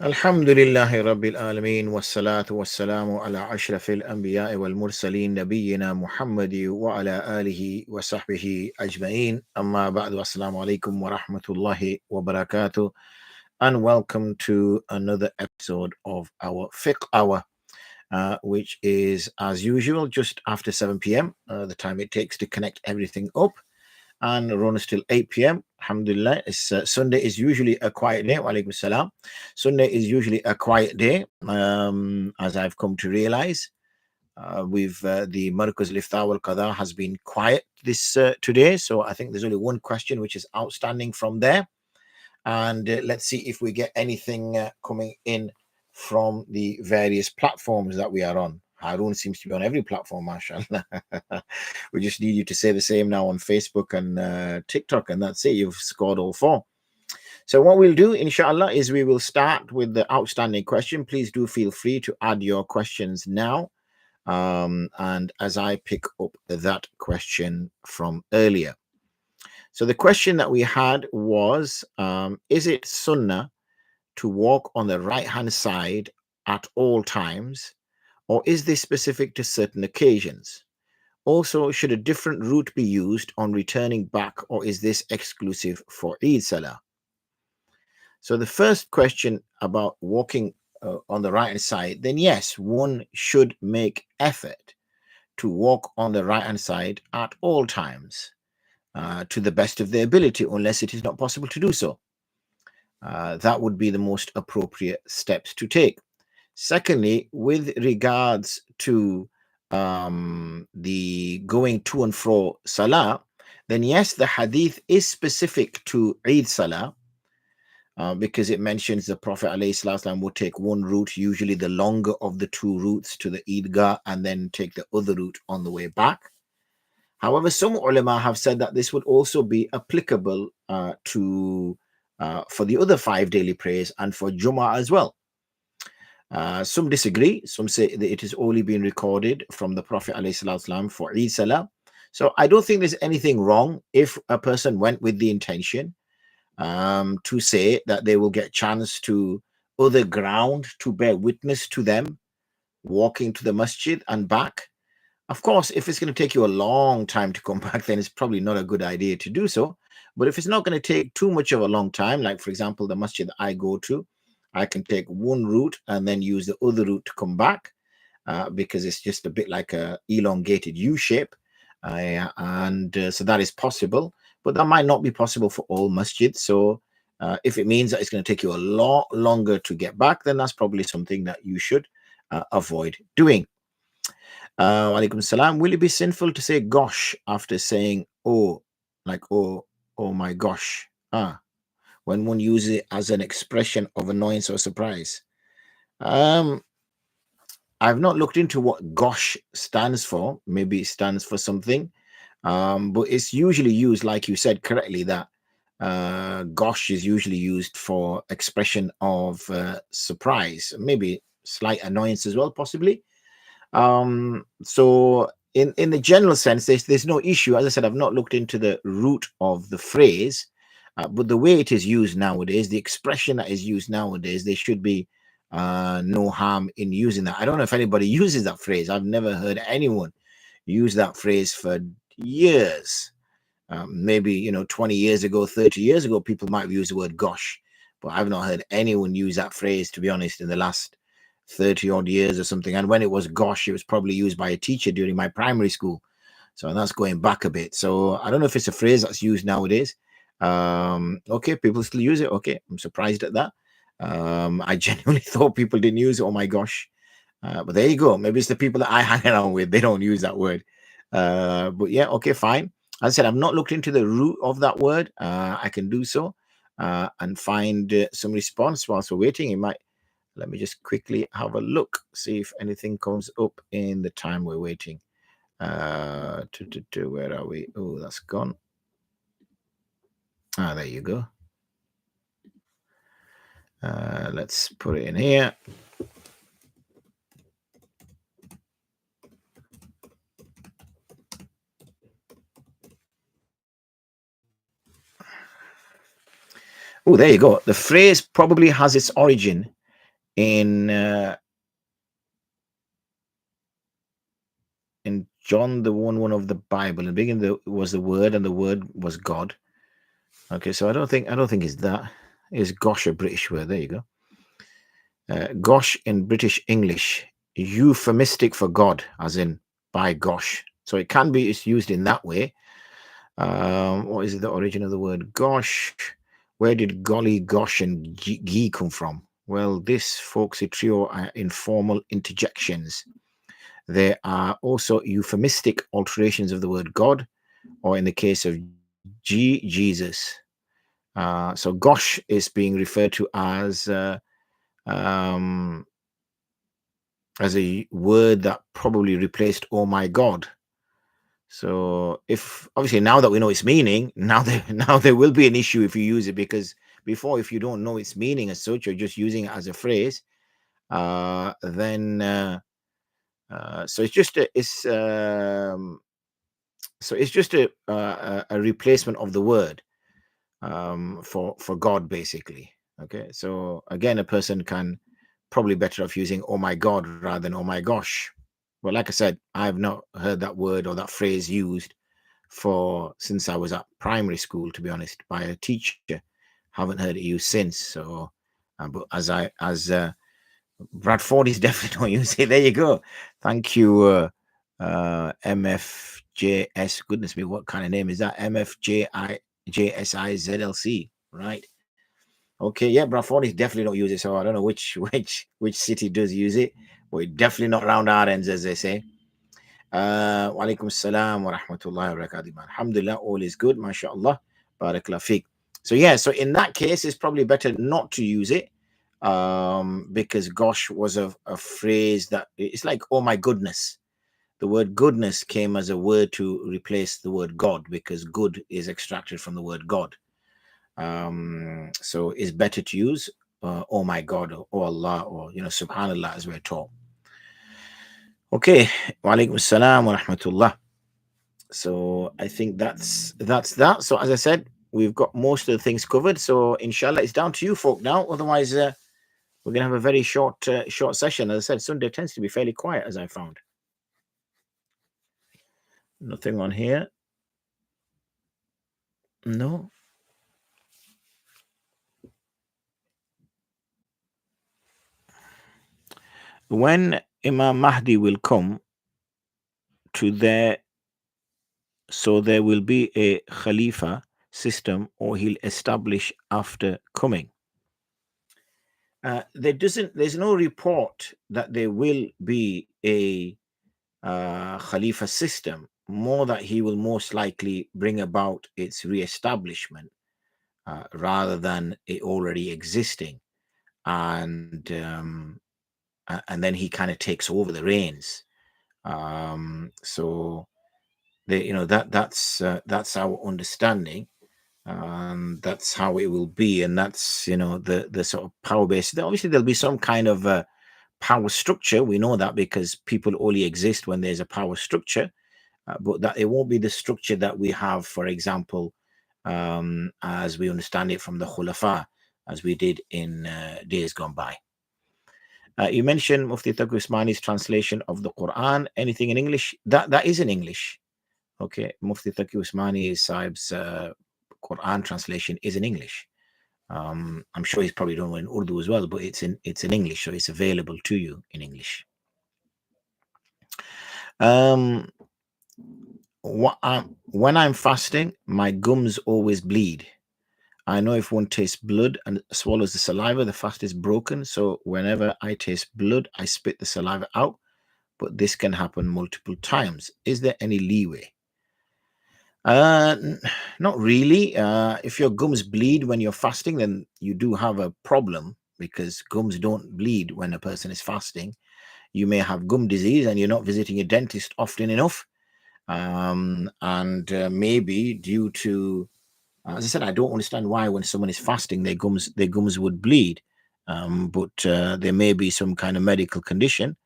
Alhamdulillahi Rabbil Alameen wassalatu wassalamu ala ashrafil anbiya'i wal mursaleen nabiyyina Muhammadi wa ala alihi wa sahbihi ajma'een. Amma ba'du, assalamu alaikum wa rahmatullahi wa barakatuh, and welcome to another episode of our Fiqh Hour, which is as usual just after 7 p.m., the time it takes to connect everything up, and run till 8 p.m. Alhamdulillah. Sunday is usually a quiet day. Wa alaikum salam. Sunday is usually a quiet day, as I've come to realize. The Markaz Lifta wal Qada has been quiet this today, so I think there's only one question which is outstanding from there, and let's see if we get anything coming in from the various platforms that we are on. Harun seems to be on every platform, mashallah. We just need you to say the same now on Facebook and TikTok, and that's it. You've scored all four. So what we'll do, inshallah, is we will start with the outstanding question. Please do feel free to add your questions now, and as I pick up that question from earlier. So the question that we had was, is it sunnah to walk on the right-hand side at all times, or is this specific to certain occasions? Also, should a different route be used on returning back, or is this exclusive for Eid Salah? So the first question about walking on the right-hand side, then yes, one should make effort to walk on the right-hand side at all times to the best of their ability, unless it is not possible to do so. That would be the most appropriate steps to take. Secondly, with regards to the going to and fro salah, then yes, the hadith is specific to Eid Salah, because it mentions the Prophet ﷺ would take one route, usually the longer of the two routes, to the Eidgah, and then take the other route on the way back. However, some ulama have said that this would also be applicable for the other 5 daily prayers and for Jumu'ah as well. Some disagree. Some say that it has only been recorded from the Prophet ﷺ for Eid Salah. So I don't think there's anything wrong if a person went with the intention to say that they will get chance to other ground to bear witness to them walking to the masjid and back. Of course, if it's going to take you a long time to come back, then it's probably not a good idea to do so. But if it's not going to take too much of a long time, like for example, the masjid that I go to, I can take one route and then use the other route to come back, because it's just a bit like a elongated U shape. So that is possible, but that might not be possible for all masjids. So if it means that it's going to take you a lot longer to get back, then that's probably something that you should avoid doing. Alaikum salam. Will it be sinful to say gosh after saying oh, like oh my gosh, when one uses it as an expression of annoyance or surprise? I've not looked into what gosh stands for. Maybe it stands for something, but it's usually used, like you said correctly, that gosh is usually used for expression of surprise, maybe slight annoyance as well, possibly. So in the general sense, there's no issue. As I said, I've not looked into the root of the phrase, but the way it is used nowadays, the expression that is used nowadays, there should be no harm in using that. I don't know if anybody uses that phrase. I've never heard anyone use that phrase for years. Maybe 20 years ago, 30 years ago, people might use the word gosh, but I've not heard anyone use that phrase, to be honest, in the last 30 odd years or something. And when it was gosh, it was probably used by a teacher during my primary school. So that's going back a bit. So I don't know if it's a phrase that's used nowadays. Okay, people still use it. Okay, I'm surprised at that. I genuinely thought people didn't use it. Oh my gosh. But there you go. Maybe it's the people that I hang around with. They don't use that word. But yeah, okay, fine. As I said, I've not looked into the root of that word. I can do so and find some response whilst we're waiting. Let me just quickly have a look, see if anything comes up in the time we're waiting. Where are we? Oh, that's gone. There you go. Let's put it in here. Oh, there you go. The phrase probably has its origin in John the 1 of the Bible, in the beginning was the Word, and the Word was God. Okay, so I don't think it's that. Is gosh a British word? There you go. Gosh in British English, euphemistic for God, as in by gosh. So it can be, it's used in that way. What is the origin of the word gosh? Where did golly, gosh, and gee come from? Well, this folksy trio are informal interjections. There are also euphemistic alterations of the word God, or in the case of Jesus. So gosh is being referred to as a word that probably replaced oh my God. So if obviously now that we know its meaning, now there will be an issue if you use it, because before, if you don't know its meaning as such, you're just using it as a phrase, then so it's just a replacement of the word for God, basically. Okay, so again, a person can probably better off using oh my God rather than oh my gosh. Well, like I said, I've not heard that word or that phrase used since I was at primary school, to be honest, by a teacher. Haven't heard it used since. So, but as Bradford is definitely not using it. There you go. Thank you, MFJS. Goodness me, what kind of name is that? MFJSIZLC, right? Okay, yeah, Bradford is definitely not use it. So I don't know which city does use it, but definitely not round our ends, as they say. Wa alaikum salam wa rahmatullahi wa barakatuh. Alhamdulillah, all is good, mashallah. Barakallah fiqh. So yeah, so in that case, it's probably better not to use it, because gosh was a phrase that it's like, oh my goodness. The word goodness came as a word to replace the word God, because good is extracted from the word God. So it's better to use oh my God, or oh Allah, or subhanallah, as we're taught. Okay, wa alaikum salam wa rahmatullah. So I think that's that. So as I said, we've got most of the things covered. So inshallah, it's down to you folk now. Otherwise, we're gonna have a very short session. As I said, Sunday tends to be fairly quiet, as I found. Nothing on here. No. When Imam Mahdi will come to there, so there will be a Khalifa system, or he'll establish after coming. There's no report that there will be a Khalifa system, more that he will most likely bring about its re-establishment rather than it already existing, and then he kind of takes over the reins. So that's our understanding. That's how it will be, and that's the sort of power base. Obviously, there'll be some kind of power structure. We know that because people only exist when there's a power structure, but that it won't be the structure that we have, for example, as we understand it from the Khulafa, as we did in days gone by. You mentioned Mufti Taqi Usmani's translation of the Quran. Anything in English? That is in English. Okay, Mufti Taqi Usmani Sahib's Quran translation is in English. I'm sure he's probably done one in Urdu as well, but it's in English, so it's available to you in English. When I'm fasting, my gums always bleed. I know if one tastes blood and swallows the saliva, the fast is broken. So whenever I taste blood, I spit the saliva out. But this can happen multiple times. Is there any leeway? Not really. If your gums bleed when you're fasting, then you do have a problem, because gums don't bleed when a person is fasting. You may have gum disease and you're not visiting a dentist often enough. And maybe due to, as I said, I don't understand why when someone is fasting, their gums would bleed. But there may be some kind of medical condition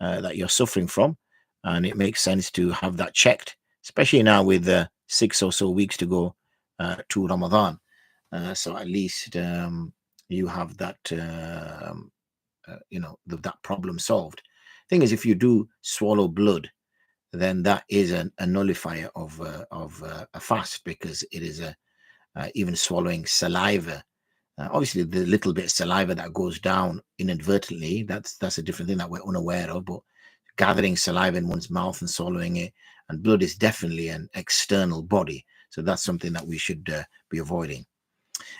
that you're suffering from, and it makes sense to have that checked, especially now with 6 or so weeks to go to Ramadan. So at least you have that that problem solved. Thing is, if you do swallow blood, then that is a nullifier of a fast, because it is even swallowing saliva. Obviously, the little bit of saliva that goes down inadvertently, that's a different thing that we're unaware of. But gathering saliva in one's mouth and swallowing it, and blood is definitely an external body. So that's something that we should be avoiding.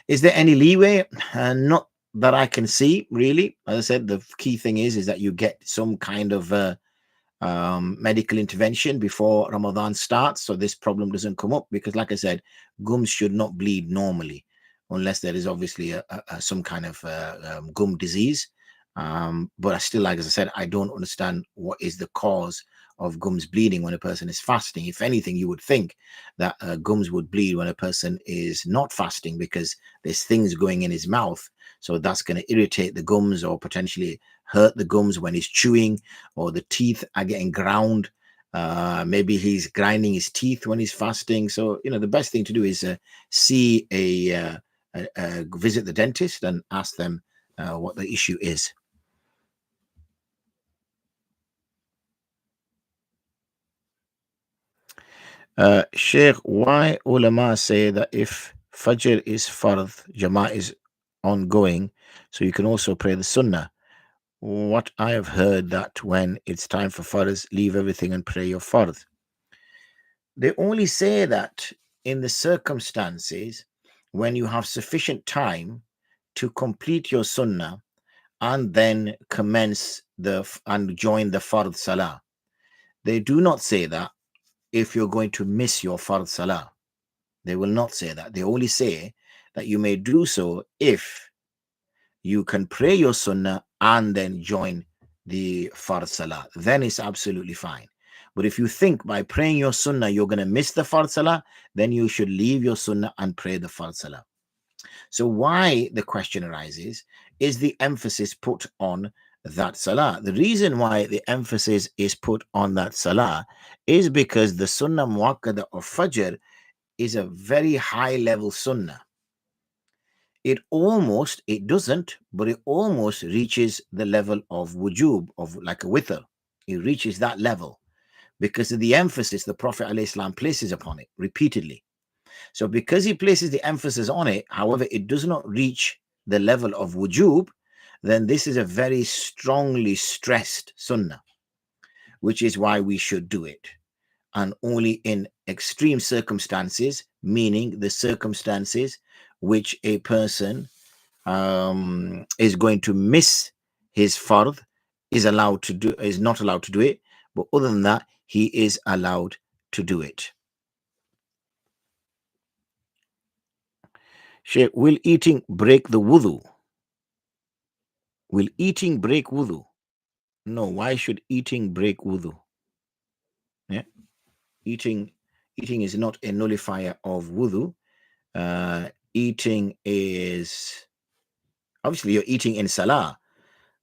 Is there any leeway? Not that I can see, really. As I said, the key thing is that you get some kind of medical intervention before Ramadan starts, so this problem doesn't come up. Because, like I said, gums should not bleed normally, unless there is obviously some kind of gum disease. But I still, like as I said, I don't understand what is the cause of gums bleeding when a person is fasting. If anything, you would think that gums would bleed when a person is not fasting, because there's things going in his mouth. So that's going to irritate the gums, or potentially hurt the gums when he's chewing, or the teeth are getting ground. Maybe he's grinding his teeth when he's fasting. So, the best thing to do is see visit the dentist and ask them what the issue is. Sheikh, why ulama say that if Fajr is Fard, Jama'a is ongoing, so you can also pray the Sunnah? What I have heard that when it's time for Fard, leave everything and pray your Fard. They only say that in the circumstances when you have sufficient time to complete your Sunnah and then commence and join the Fard Salah. They do not say that if you're going to miss your Fard Salah. They will not say that. They only say that you may do so if you can pray your Sunnah and then join the Fard Salah. Then it's absolutely fine. But if you think by praying your Sunnah you're going to miss the Fard Salah, then you should leave your Sunnah and pray the Fard Salah. So why the question arises is the emphasis put on that Salah. The reason why the emphasis is put on that Salah is because the Sunnah Muakkada of Fajr is a very high level Sunnah. It doesn't, but it almost reaches the level of wujub, of like a witr. It reaches that level because of the emphasis the Prophet ﷺ places upon it repeatedly. So because he places the emphasis on it, however, it does not reach the level of wujub, then this is a very strongly stressed sunnah, which is why we should do it. And only in extreme circumstances, meaning the circumstances which a person is going to miss his fard, is not allowed to do it. But other than that, he is allowed to do it. Sheikh, will eating break the wudu? Will eating break wudu? No, why should eating break wudu? Yeah, eating is not a nullifier of wudu. Eating is obviously you're eating in salah.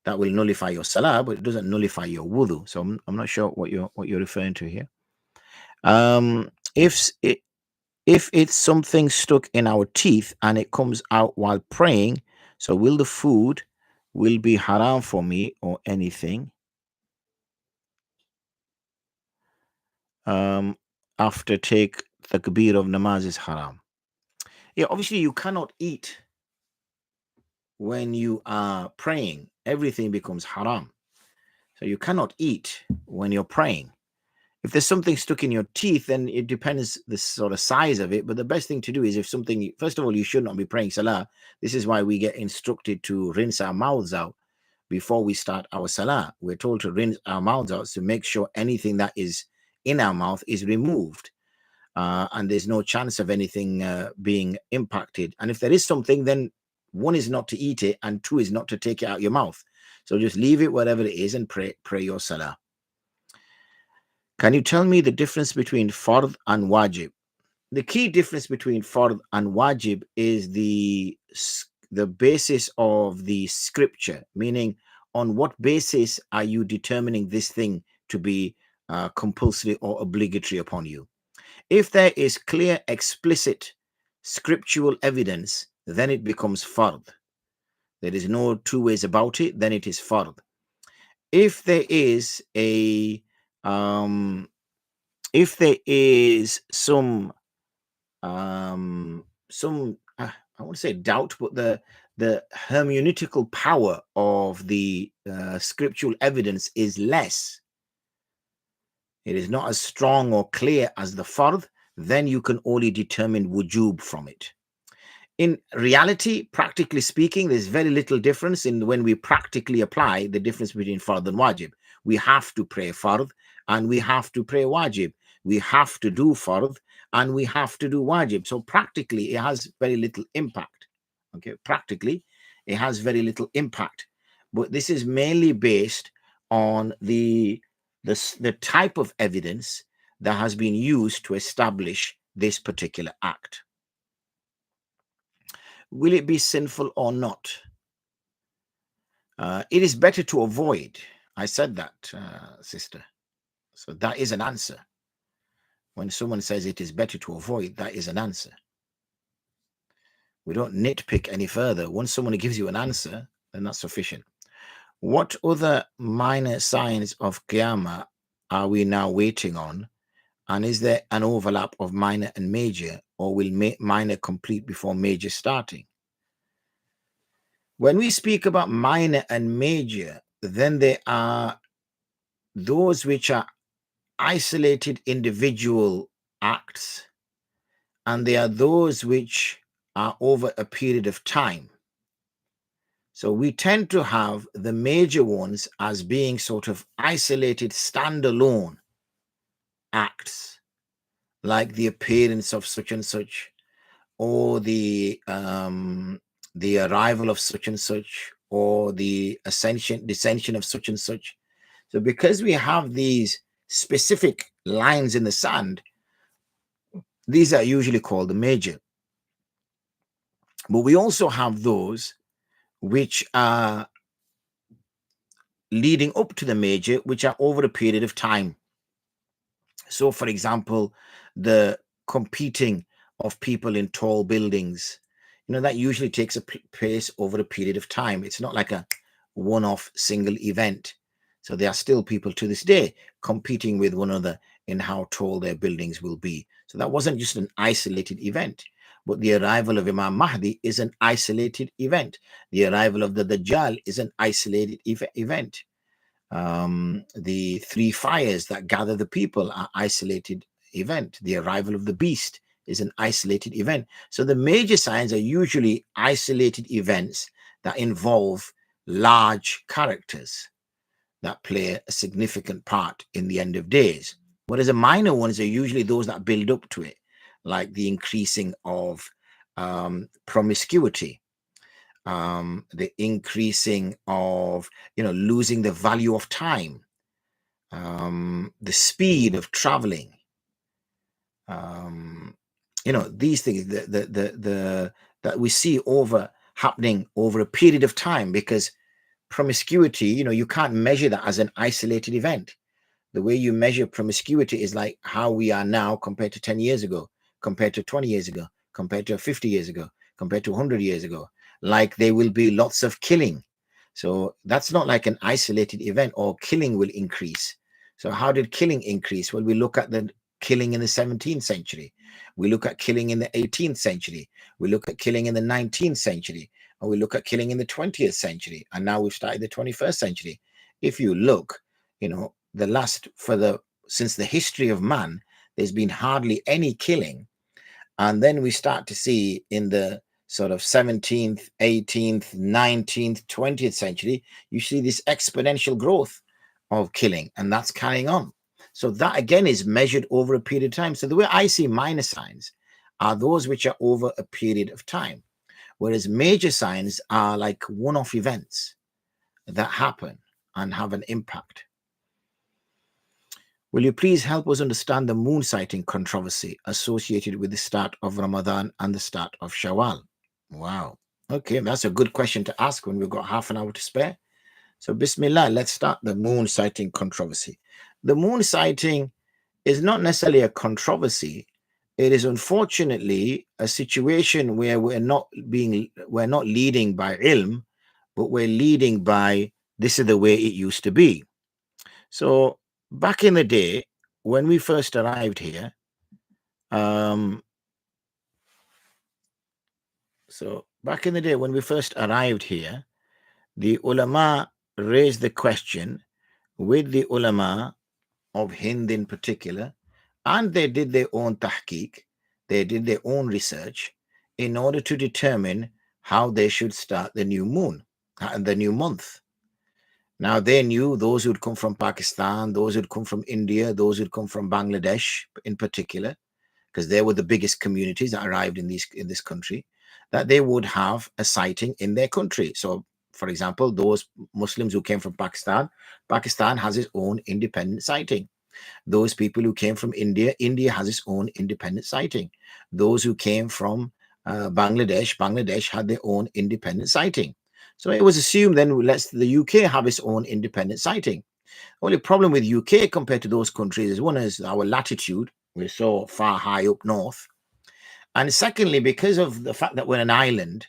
That will nullify your salah, but it doesn't nullify your wudu. So I'm not sure what you're referring to here. If it's something stuck in our teeth and it comes out while praying, so will the food will be haram for me or anything? After take takbir of namaz is haram. Yeah, obviously you cannot eat when you are praying. Everything becomes haram. So you cannot eat when you're praying. If there's something stuck in your teeth, then it depends the sort of size of it. But the best thing to do is if something, first of all, you should not be praying salah. This is why we get instructed to rinse our mouths out before we start our salah. We're told to rinse our mouths out to make sure anything that is in our mouth is removed. And there's no chance of anything being impacted. And if there is something, then one is not to eat it and two is not to take it out your mouth. So just leave it wherever it is and pray your salah. Can you tell me the difference between Fard and Wajib? The key difference between Fard and Wajib is the basis of the scripture, meaning on what basis are you determining this thing to be compulsory or obligatory upon you? If there is clear, explicit scriptural evidence, then it becomes Fard. There is no two ways about it. Then it is fard. If there is some I want to say doubt, but the hermeneutical power of the scriptural evidence is less. It is not as strong or clear as the fard. Then you can only determine wujub from it. In reality, practically speaking, there's very little difference in when we practically apply the difference between fard and wajib. We have to pray fard and we have to pray wajib. We have to do fard and we have to do wajib. So practically, it has very little impact. Okay, practically, it has very little impact. But this is mainly based on the type of evidence that has been used to establish this particular act. Will it be sinful or not? It is better to avoid. I said that, sister. So that is an answer. When someone says it is better to avoid, that is an answer. We don't nitpick any further. Once someone gives you an answer, then that's sufficient. What other minor signs of Qiyamah are we now waiting on? And is there an overlap of minor and major, or will minor complete before major starting? When we speak about minor and major, then there are those which are isolated individual acts, and there are those which are over a period of time. So we tend to have the major ones as being sort of isolated, standalone acts, like the appearance of such and such, or the arrival of such and such, or the descension of such and such. So because we have these specific lines in the sand, these are usually called the major. But we also have those which are leading up to the major, which are over a period of time. So, for example, the competing of people in tall buildings, that usually takes place over a period of time. It's not like a one-off single event. So there are still people to this day competing with one another in how tall their buildings will be. So that wasn't just an isolated event. But the arrival of Imam Mahdi is an isolated event. The arrival of the Dajjal is an isolated event. The three fires that gather the people are isolated event. The arrival of the beast is an isolated event. So the major signs are usually isolated events that involve large characters that play a significant part in the end of days. Whereas the minor ones are usually those that build up to it, like the increasing of promiscuity, the increasing of, losing the value of time, the speed of traveling, these things that we see happening over a period of time, because promiscuity, you can't measure that as an isolated event. The way you measure promiscuity is like how we are now compared to 10 years ago, compared to 20 years ago, compared to 50 years ago, compared to 100 years ago. Like there will be lots of killing. So that's not like an isolated event, or killing will increase. So how did killing increase? Well, we look at the killing in the 17th century. We look at killing in the 18th century. We look at killing in the 19th century. And we look at killing in the 20th century. And now we've started the 21st century. If you look, since the history of man, there's been hardly any killing. And then we start to see in the sort of 17th, 18th, 19th, 20th century, you see this exponential growth of killing, and that's carrying on. So that again is measured over a period of time. So the way I see minor signs are those which are over a period of time, whereas major signs are like one-off events that happen and have an impact. Will you please help us understand the moon sighting controversy associated with the start of Ramadan and the start of Shawwal? Wow. Okay, that's a good question to ask when we've got half an hour to spare. So Bismillah, let's start the moon sighting controversy. The moon sighting is not necessarily a controversy. It is unfortunately a situation where we're not leading by ilm, but we're leading by this is the way it used to be. So back in the day, when we first arrived here, the ulama raised the question with the ulama of Hind in particular, and they did their own tahqiq, they did their own research in order to determine how they should start the new moon and the new month. Now, they knew those who'd come from Pakistan, those who'd come from India, those who'd come from Bangladesh in particular, because they were the biggest communities that arrived in this country, that they would have a sighting in their country. So, for example, those Muslims who came from Pakistan, Pakistan has its own independent sighting. Those people who came from India, India has its own independent sighting. Those who came from Bangladesh, Bangladesh had their own independent sighting. So it was assumed then let's the UK have its own independent sighting. Only problem with UK compared to those countries is one is our latitude. We're so far high up north. And secondly, because of the fact that we're an island,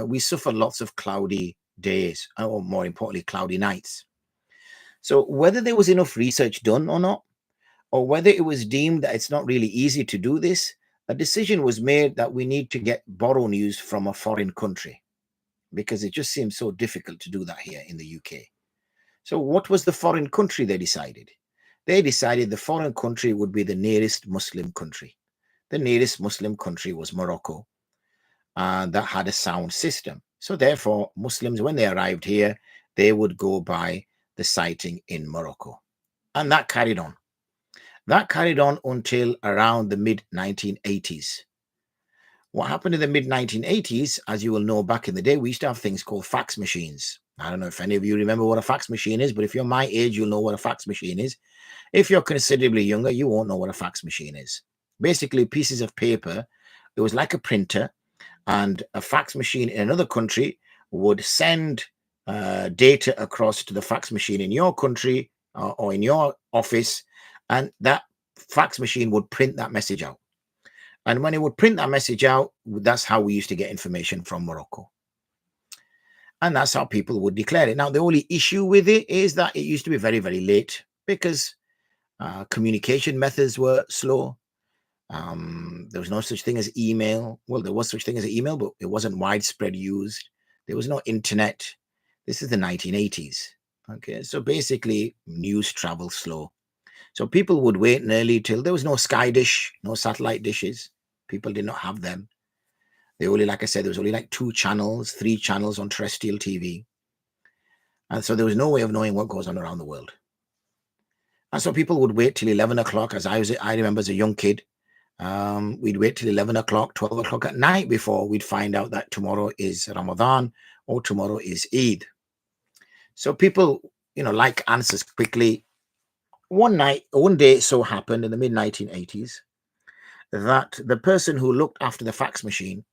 we suffer lots of cloudy days, or more importantly, cloudy nights. So whether there was enough research done or not, or whether it was deemed that it's not really easy to do this, a decision was made that we need to borrow news from a foreign country, because it just seems so difficult to do that here in the UK. So what was the foreign country they decided? They decided the foreign country would be the nearest Muslim country. The nearest Muslim country was Morocco, and that had a sound system. So therefore, Muslims, when they arrived here, they would go by the sighting in Morocco. And that carried on. That carried on until around the mid-1980s. What happened in the mid-1980s, as you will know, back in the day, we used to have things called fax machines. I don't know if any of you remember what a fax machine is, but if you're my age, you'll know what a fax machine is. If you're considerably younger, you won't know what a fax machine is. Basically, pieces of paper. It was like a printer, and a fax machine in another country would send data across to the fax machine in your country or in your office, and that fax machine would print that message out. And when it would print that message out, that's how we used to get information from Morocco. And that's how people would declare it. Now, the only issue with it is that it used to be very, very late because communication methods were slow. There was no such thing as email. Well, there was such thing as email, but it wasn't widespread used. There was no internet. This is the 1980s. Okay, so basically news travels slow. So people would wait nearly till there was no sky dish, no satellite dishes. People did not have them. They only, like I said, there was only like 2 channels, 3 channels on terrestrial TV. And so there was no way of knowing what goes on around the world. And so people would wait till 11 o'clock, as I remember as a young kid. We'd wait till 11 o'clock, 12 o'clock at night before we'd find out that tomorrow is Ramadan or tomorrow is Eid. So people, like answers quickly. One day it so happened in the mid-1980s that the person who looked after the fax machine,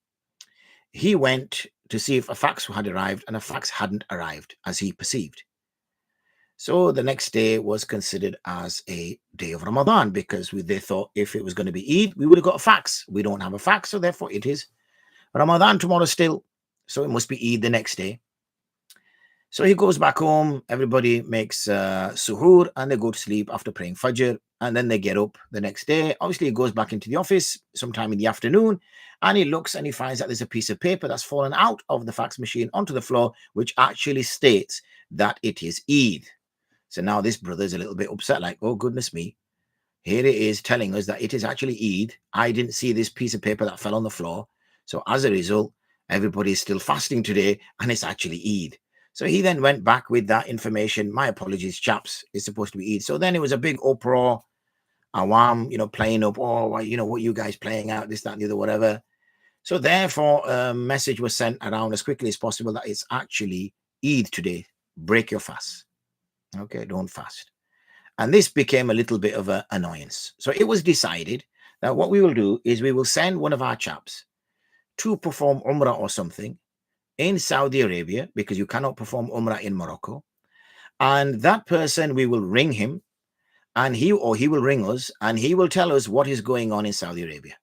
he went to see if a fax had arrived, and a fax hadn't arrived as he perceived. So the next day was considered as a day of Ramadan because they thought if it was going to be Eid, we would have got a fax. We don't have a fax, so therefore it is Ramadan tomorrow still. So it must be Eid the next day. So he goes back home, everybody makes suhoor, and they go to sleep after praying Fajr, and then they get up the next day. Obviously, he goes back into the office sometime in the afternoon, and he looks and he finds that there's a piece of paper that's fallen out of the fax machine onto the floor, which actually states that it is Eid. So now this brother's a little bit upset, like, oh, goodness me. Here it is telling us that it is actually Eid. I didn't see this piece of paper that fell on the floor. So as a result, everybody is still fasting today, and it's actually Eid. So he then went back with that information. My apologies, chaps. It's supposed to be Eid. So then it was a big uproar. Awam, playing up, what you guys playing out, this, that, and the other, whatever. So therefore, a message was sent around as quickly as possible that it's actually Eid today. Break your fast. Okay, don't fast. And this became a little bit of an annoyance. So it was decided that what we will do is we will send one of our chaps to perform Umrah or something in Saudi Arabia, because you cannot perform Umrah in Morocco. And that person, we will ring him, and he will ring us, and he will tell us what is going on in Saudi Arabia.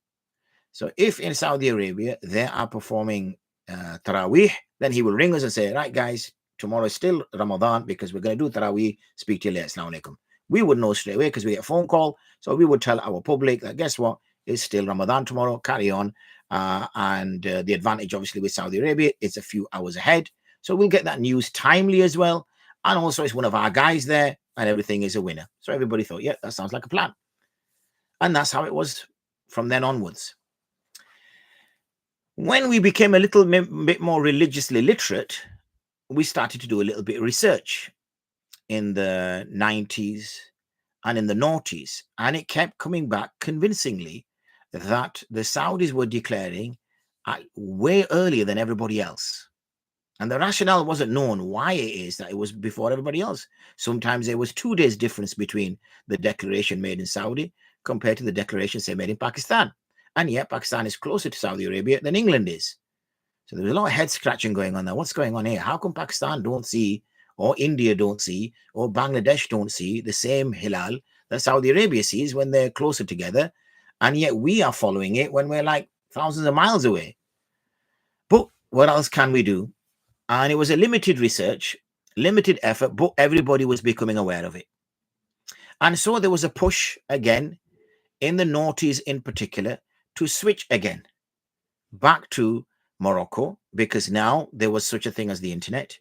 So if in Saudi Arabia they are performing Taraweeh, then he will ring us and say, right, guys, tomorrow is still Ramadan because we're going to do Taraweeh. Speak to you later. Assalamu alaikum. We would know straight away because we get a phone call. So we would tell our public that, guess what? It's still Ramadan tomorrow. Carry on. The advantage, obviously, with Saudi Arabia, it's a few hours ahead. So we'll get that news timely as well. And also, it's one of our guys there, and everything is a winner. So everybody thought, yeah, that sounds like a plan. And that's how it was from then onwards. When we became a little bit more religiously literate, we started to do a little bit of research in the 90s and in the noughties. And it kept coming back convincingly that the Saudis were declaring way earlier than everybody else. And the rationale wasn't known why it is that it was before everybody else. Sometimes there was 2 days difference between the declaration made in Saudi compared to the declaration, say, made in Pakistan. And yet Pakistan is closer to Saudi Arabia than England is. So there was a lot of head scratching going on there. What's going on here? How come Pakistan don't see, or India don't see, or Bangladesh don't see the same hilal that Saudi Arabia sees when they're closer together? And yet we are following it when we're like thousands of miles away. But what else can we do? And it was a limited research, limited effort, but everybody was becoming aware of it. And so there was a push again in the noughties in particular to switch again back to Morocco, because now there was such a thing as the internet.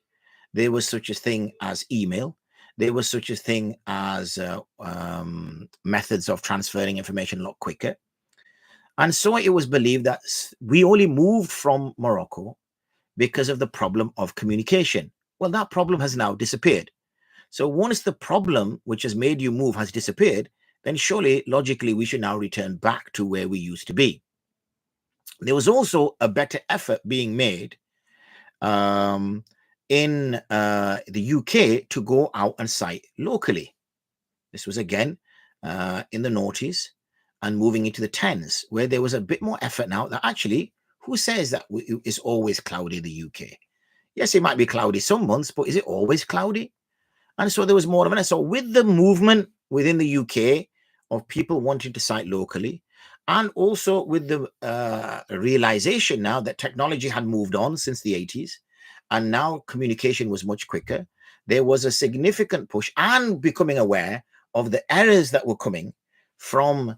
There was such a thing as email. There was such a thing as methods of transferring information a lot quicker. And so it was believed that we only moved from Morocco because of the problem of communication. Well, that problem has now disappeared. So once the problem which has made you move has disappeared, then surely, logically, we should now return back to where we used to be. There was also a better effort being made in the UK to go out and sight locally. This was again in the noughties and moving into the 10s, where there was a bit more effort now that actually, who says that it's always cloudy in the UK? Yes, it might be cloudy some months, but is it always cloudy? And so there was more of an, so with the movement within the UK of people wanting to sight locally, and also with the realization now that technology had moved on since the 80s, and now communication was much quicker, there was a significant push and becoming aware of the errors that were coming from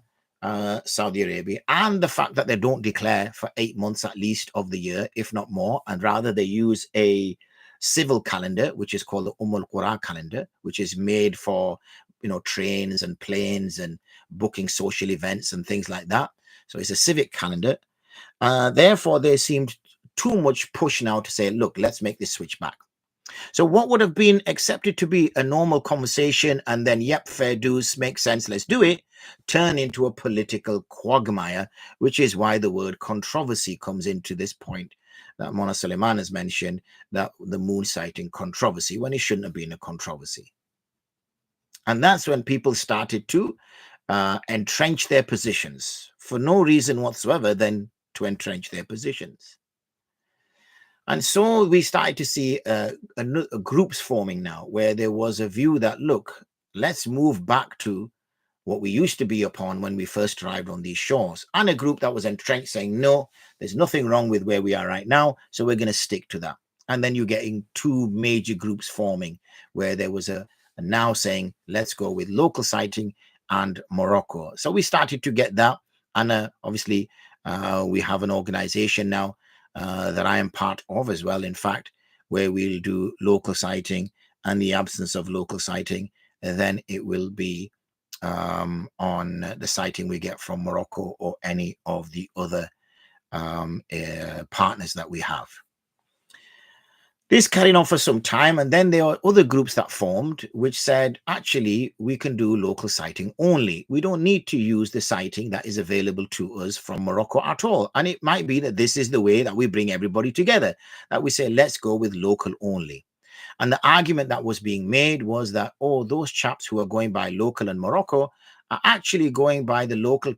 Saudi Arabia, and the fact that they don't declare for 8 months at least of the year, if not more, and rather they use a civil calendar, which is called the Qura calendar, which is made for, you know, trains and planes and booking social events and things like that. So it's a civic calendar. Therefore, there seemed too much push now to say, look, let's make this switch back. So what would have been accepted to be a normal conversation and then, yep, fair dues, makes sense, let's do it, turn into a political quagmire, which is why the word controversy comes into this point that Mona Suleiman has mentioned, that the moon sighting controversy, when it shouldn't have been a controversy. And that's when people started to entrench their positions for no reason whatsoever than to entrench their positions. And so we started to see groups forming now, where there was a view that, look, let's move back to what we used to be upon when we first arrived on these shores, and a group that was entrenched saying, no, there's nothing wrong with where we are right now, so we're going to stick to that. And then you're getting 2 major groups forming, where there was a now saying, let's go with local sighting and Morocco. So we started to get that. And obviously, we have an organization now that I am part of as well, in fact, where we'll do local sighting, and the absence of local sighting, then it will be on the sighting we get from Morocco or any of the other partners that we have. This carried on for some time, and then there are other groups that formed which said, actually, we can do local sighting only. We don't need to use the sighting that is available to us from Morocco at all. And it might be that this is the way that we bring everybody together, that we say, let's go with local only. And the argument that was being made was that, oh, those chaps who are going by local and Morocco are actually going by the local,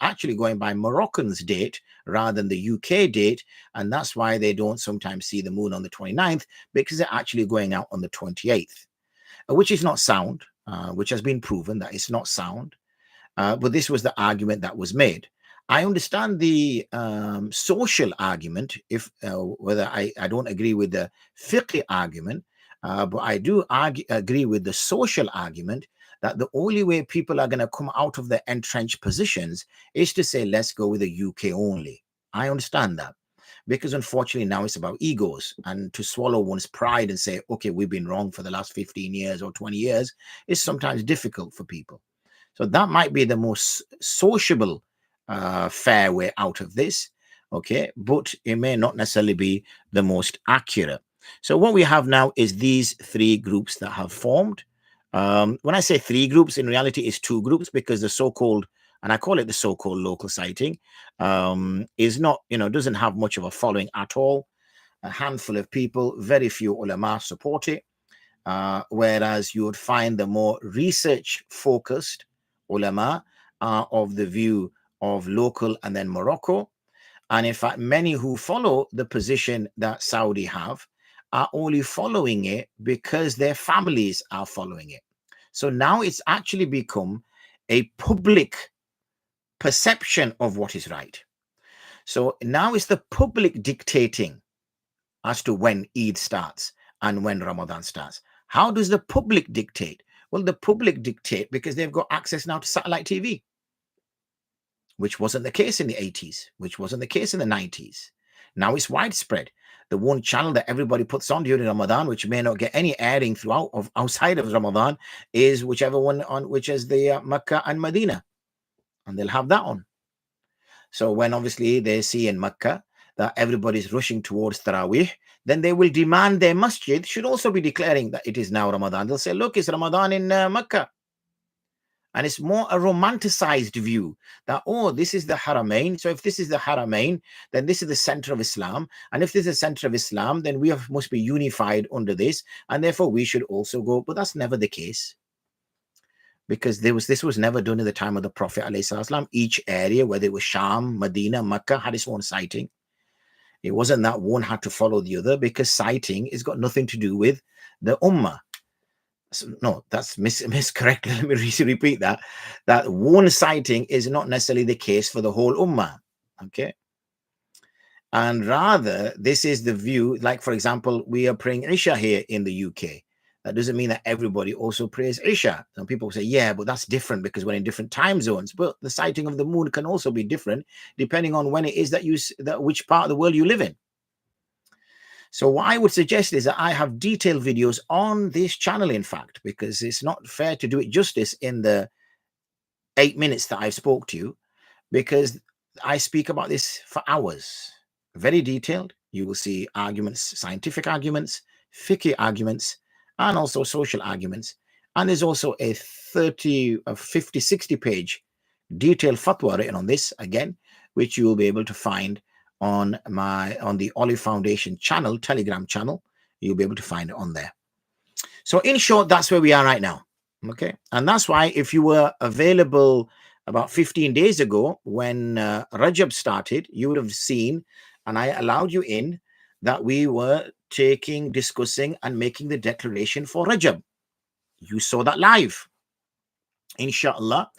actually going by Moroccan's date rather than the UK date. And that's why they don't sometimes see the moon on the 29th, because they're actually going out on the 28th, which is not sound, which has been proven that it's not sound. But this was the argument that was made. I understand the social argument, if whether I don't agree with the fiqh argument, but I do agree with the social argument that the only way people are going to come out of their entrenched positions is to say, let's go with the UK only. I understand that. Because unfortunately now it's about egos, and to swallow one's pride and say, okay, we've been wrong for the last 15 years or 20 years is sometimes difficult for people. So that might be the most sociable, fair way out of this, okay? But it may not necessarily be the most accurate. So what we have now is these three groups that have formed. When I say three groups, in reality it's two groups, because the so-called, and I call it the so-called local sighting, is not, doesn't have much of a following at all. A handful of people, very few ulama support it. Whereas you would find the more research-focused ulama are of the view of local and then Morocco. And in fact, many who follow the position that Saudi have are only following it because their families are following it. So now it's actually become a public perception of what is right. So now it's the public dictating as to when Eid starts and when Ramadan starts. How does the public dictate? Well, the public dictate because they've got access now to satellite TV, which wasn't the case in the 80s, which wasn't the case in the 90s. Now it's widespread. The one channel that everybody puts on during Ramadan, which may not get any airing throughout of outside of Ramadan, is whichever one on which is the Mecca and Medina, and they'll have that on. So when obviously they see in Mecca that everybody's rushing towards Taraweeh, then they will demand their masjid should also be declaring that it is now Ramadan. They'll say, look, it's Ramadan in Mecca. And it's more a romanticized view that, oh, this is the Haramain. So if this is the Haramain, then this is the center of Islam. And if this is the center of Islam, then we must be unified under this. And therefore we should also go. But that's never the case. Because this was never done in the time of the Prophet ﷺ. Each area, whether it was Sham, Medina, Mecca, had its own sighting. It wasn't that one had to follow the other, because sighting has got nothing to do with the Ummah. So, no, that's miscorrect. Let me repeat that. That one sighting is not necessarily the case for the whole Ummah. Okay. And rather, this is the view, like, for example, we are praying Isha here in the UK. That doesn't mean that everybody also prays Isha. Some people say, yeah, but that's different because we're in different time zones. But the sighting of the moon can also be different depending on when it is that which part of the world you live in. So what I would suggest is that I have detailed videos on this channel, in fact, because it's not fair to do it justice in the 8 minutes that I've spoke to you, because I speak about this for hours. Very detailed. You will see arguments, scientific arguments, fiqh arguments, and also social arguments. And there's also a 50, 60 page detailed fatwa written on this, again, which you will be able to find on the Olive Foundation channel, Telegram channel. You'll be able to find it on there. So in short, that's where we are right now. Okay. And that's why if you were available about 15 days ago when Rajab started, you would have seen, and I allowed you in, that we were discussing and making the declaration for Rajab. You saw that live. Inshallah,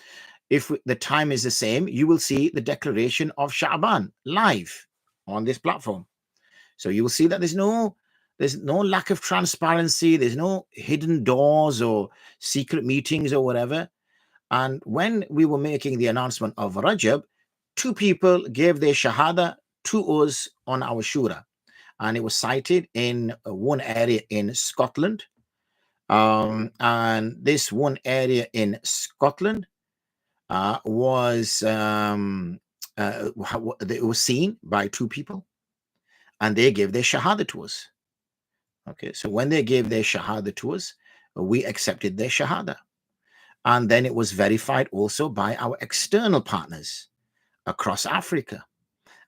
if the time is the same, you will see the declaration of Sha'ban live on this platform. So you will see that there's no lack of transparency. There's no hidden doors or secret meetings or whatever. And when we were making the announcement of Rajab, 2 people gave their shahada to us on our shura. And it was cited in one area in Scotland. And this one area in Scotland it was seen by 2 people, and they gave their shahada to us. Okay, so when they gave their shahada to us, we accepted their shahada. And then it was verified also by our external partners across Africa.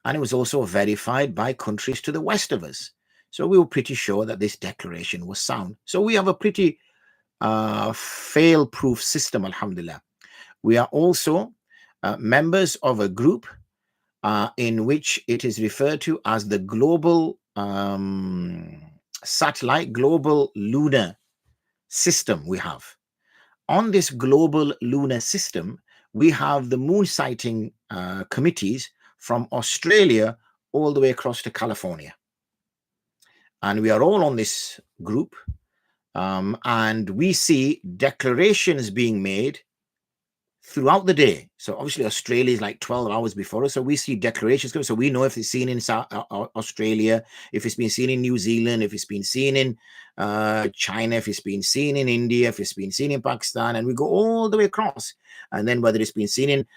And it was also verified by countries to the west of us. So we were pretty sure that this declaration was sound. So we have a pretty fail-proof system, alhamdulillah. We are also members of a group in which it is referred to as the global satellite, global lunar system we have. On this global lunar system, we have the moon sighting committees from Australia all the way across to California. And we are all on this group, and we see declarations being made throughout the day. So obviously Australia is like 12 hours before us, so we see declarations coming. So we know if it's seen in Australia, if it's been seen in New Zealand, if it's been seen in China, if it's been seen in India, if it's been seen in Pakistan, and we go all the way across. And then whether it's been seen in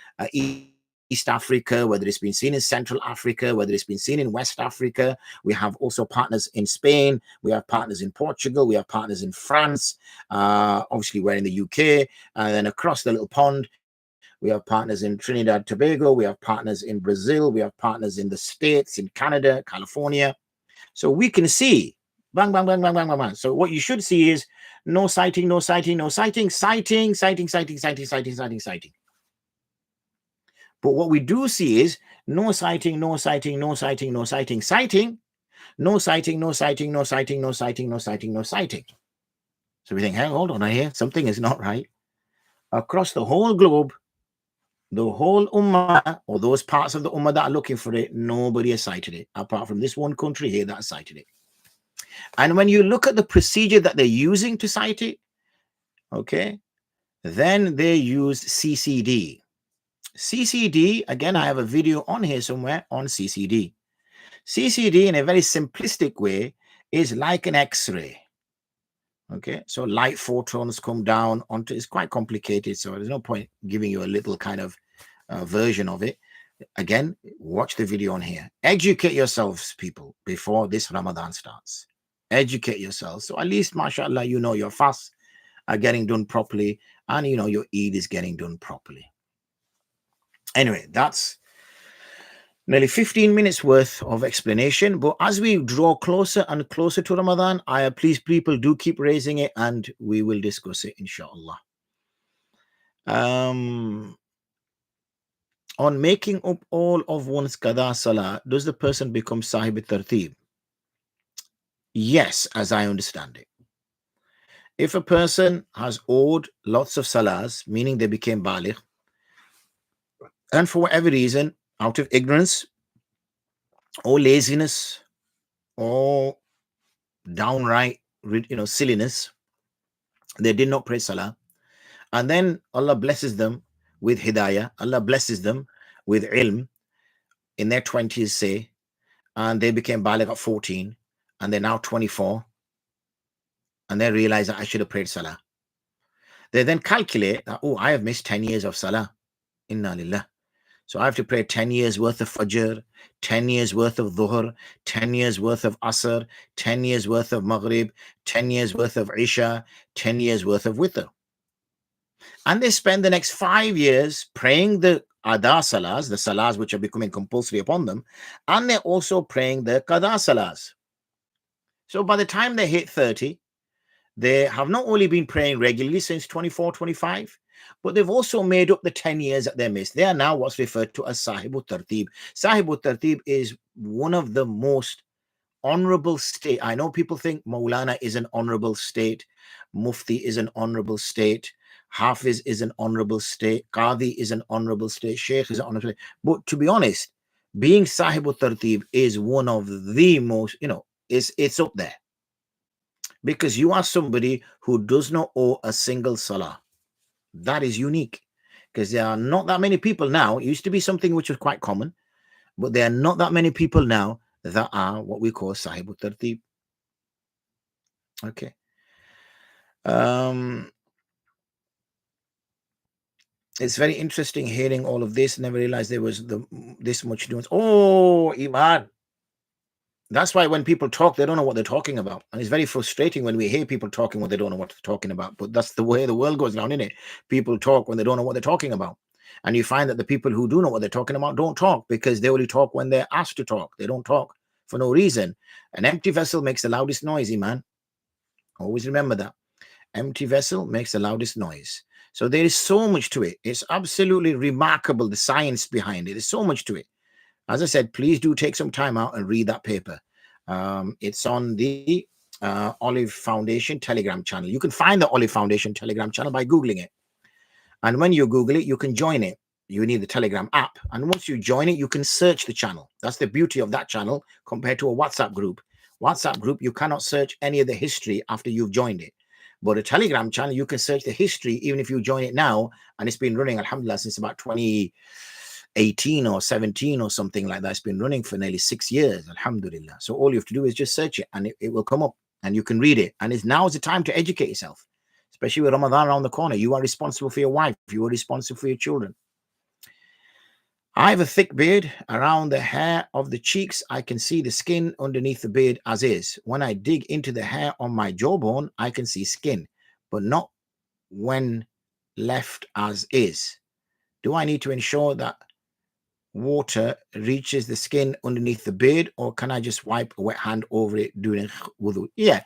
East Africa, whether it's been seen in Central Africa, whether it's been seen in West Africa. We have also partners in Spain, we have partners in Portugal, we have partners in France, obviously we're in the UK, and then across the little pond we have partners in Trinidad, Tobago, we have partners in Brazil, we have partners in the States, in Canada, California. So we can see bang, bang, bang, bang, bang, bang, bang. So what you should see is no sighting, no sighting, no sighting, sighting, sighting, sighting, sighting, sighting, sighting, sighting. But what we do see is no sighting, no sighting, no sighting, no sighting, sighting, no sighting, no sighting, no sighting, no sighting, no sighting, no sighting. So we think, hey, hold on here, something is not right. Across the whole globe, the whole ummah, or those parts of the ummah that are looking for it, nobody has cited it, apart from this one country here that has cited it. And when you look at the procedure that they're using to cite it, okay, then they use CCD. CCD, again, I have a video on here somewhere on CCD. CCD, in a very simplistic way, is like an X-ray. Okay, so light photons come down onto, it's quite complicated, so there's no point giving you a little kind of version of it. Again, watch the video on here. Educate yourselves, people, before this Ramadan starts. Educate yourselves. So at least, mashallah, you know your fasts are getting done properly, and you know your Eid is getting done properly. Anyway, that's nearly 15 minutes worth of explanation. But as we draw closer and closer to Ramadan, please, people, do keep raising it, and we will discuss it, inshallah. On making up all of one's qada salah, does the person become Sahib-e-Tartib? Yes, as I understand it. If a person has owed lots of salahs, meaning they became baligh, and for whatever reason, out of ignorance or laziness or downright, silliness, they did not pray salah, and then Allah blesses them with hidayah, Allah blesses them with ilm in their 20s, say, and they became baligh at 14, and they're now 24, and they realize that I should have prayed salah. They then calculate that, oh, I have missed 10 years of salah. Inna lillah. So I have to pray 10 years worth of Fajr, 10 years worth of Dhuhr, 10 years worth of Asr, 10 years worth of Maghrib, 10 years worth of Isha, 10 years worth of Witr. And they spend the next 5 years praying the qada salahs, the salahs which are becoming compulsory upon them, and they're also praying the qada salahs. So by the time they hit 30, they have not only been praying regularly since 24, 25, but they've also made up the 10 years that they missed. They are now what's referred to as Sahib-e-Tartib. Sahib-e-Tartib is one of the most honorable state. I know people think Maulana is an honorable state, Mufti is an honorable state, Hafiz is an honorable state, Qadi is an honorable state, Shaykh is an honorable state. But to be honest, being Sahib-e-Tartib is one of the most, it's up there. Because you are somebody who does not owe a single salah. That is unique, because there are not that many people now. It used to be something which was quite common, but there are not that many people now that are what we call Sahib-e-Tartib. Okay. It's very interesting hearing all of this. Never realized there was this much nuance. Oh, Iman. That's why when people talk, they don't know what they're talking about. And it's very frustrating when we hear people talking when they don't know what they're talking about. But that's the way the world goes now, isn't it? People talk when they don't know what they're talking about. And you find that the people who do know what they're talking about don't talk, because they only talk when they're asked to talk. They don't talk for no reason. An empty vessel makes the loudest noise, man. Always remember that. Empty vessel makes the loudest noise. So there is so much to it. It's absolutely remarkable, the science behind it. There's so much to it. As I said, please do take some time out and read that paper. It's on the Olive Foundation Telegram channel. You can find the Olive Foundation Telegram channel by Googling it. And when you Google it, you can join it. you need the Telegram app. And once you join it, you can search the channel. That's the beauty of that channel compared to a WhatsApp group. WhatsApp group, you cannot search any of the history after you've joined it. But a Telegram channel, you can search the history even if you join it now. And it's been running, alhamdulillah, since about 2018 or 17 or something like that. It's been running for nearly 6 years, alhamdulillah. So all you have to do is just search it and it will come up and you can read it. And now is the time to educate yourself, especially with Ramadan around the corner. You are responsible for your wife. You are responsible for your children. I have a thick beard. Around the hair of the cheeks, I can see the skin underneath the beard as is. When I dig into the hair on my jawbone, I can see skin, but not when left as is. Do I need to ensure that water reaches the skin underneath the beard, or can I just wipe a wet hand over it during wudu? Yeah,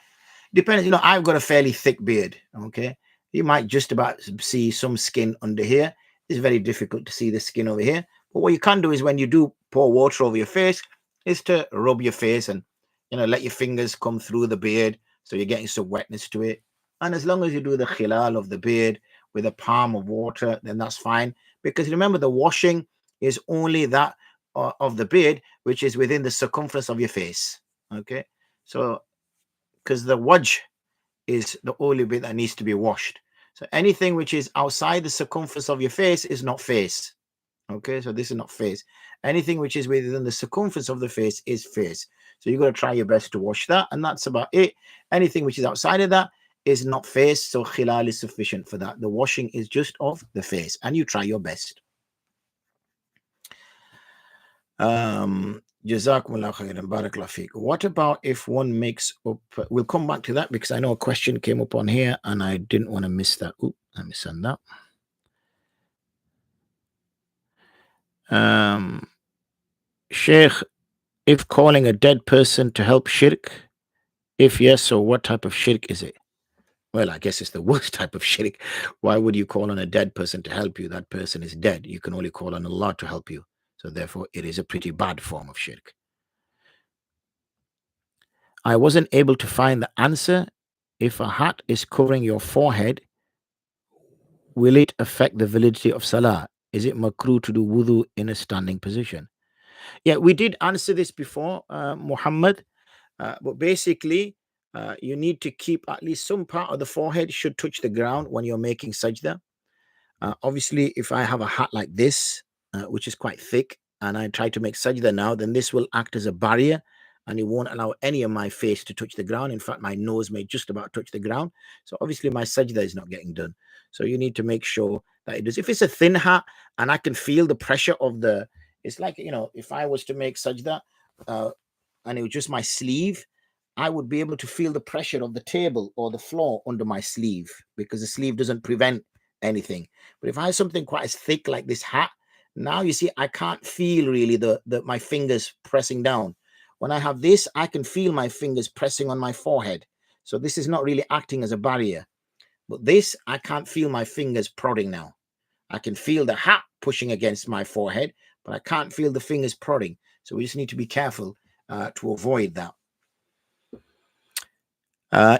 depends. I've got a fairly thick beard, okay? You might just about see some skin under here. It's very difficult to see the skin over here. But what you can do is when you do pour water over your face, is to rub your face and, let your fingers come through the beard so you're getting some wetness to it. And as long as you do the khilal of the beard with a palm of water, then that's fine. Because remember, the washing is only that of the beard, which is within the circumference of your face. Okay? So, because the wajh is the only bit that needs to be washed. So anything which is outside the circumference of your face is not face. Okay, so this is not face. Anything which is within the circumference of the face is face. So you've got to try your best to wash that, and that's about it. Anything which is outside of that is not face, so khilal is sufficient for that. The washing is just of the face, and you try your best. Jazakumullah khairan, barakallahu feek. What about if one makes up? We'll come back to that because I know a question came up on here and I didn't want to miss that. Let me send that. Sheikh, if calling a dead person to help shirk, if yes, so what type of shirk is it? Well, I guess it's the worst type of shirk. Why would you call on a dead person to help you? That person is dead. You can only call on Allah to help you. So therefore, it is a pretty bad form of shirk. I wasn't able to find the answer. If a hat is covering your forehead, will it affect the validity of salah? Is it makruh to do wudu in a standing position? Yeah, we did answer this before, Muhammad. But basically, you need to keep at least some part of the forehead should touch the ground when you're making sajda. Obviously, if I have a hat like this, which is quite thick, and I try to make sajda now, then this will act as a barrier and it won't allow any of my face to touch the ground. In fact, my nose may just about touch the ground. So obviously my sajda is not getting done. So you need to make sure that it does. If it's a thin hat and I can feel the pressure of it's like, if I was to make sajda and it was just my sleeve, I would be able to feel the pressure of the table or the floor under my sleeve because the sleeve doesn't prevent anything. But if I have something quite as thick like this hat, now you see I can't feel really my fingers pressing down. When I have this, I can feel my fingers pressing on my forehead. So this is not really acting as a barrier. But this, I can't feel my fingers prodding now. I can feel the hat pushing against my forehead, but I can't feel the fingers prodding. So we just need to be careful to avoid that.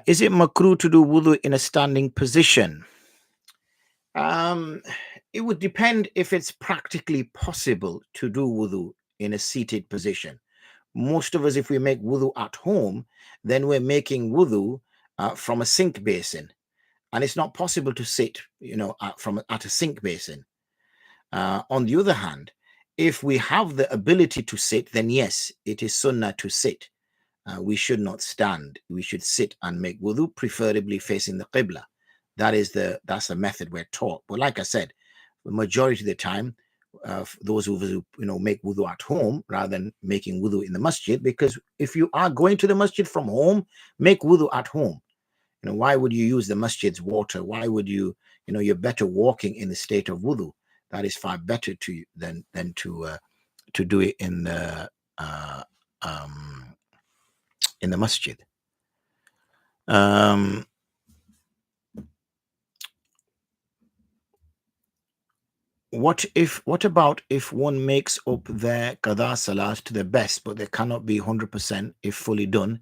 Is it makruh to do wudu in a standing position? It would depend if it's practically possible to do wudu in a seated position. Most of us, if we make wudu at home, then we're making wudu from a sink basin. And it's not possible to sit, at a sink basin. On the other hand, if we have the ability to sit, then yes, it is sunnah to sit. We should not stand. We should sit and make wudu, preferably facing the qibla. That's the method we're taught. But like I said, the majority of the time, those who make wudu at home rather than making wudu in the masjid, because if you are going to the masjid from home, make wudu at home. Why would you use the masjid's water? Why would you're better walking in the state of wudu. That is far better to you than to do it in the masjid. What about if one makes up their qada salat to their best, but they cannot be 100% if fully done,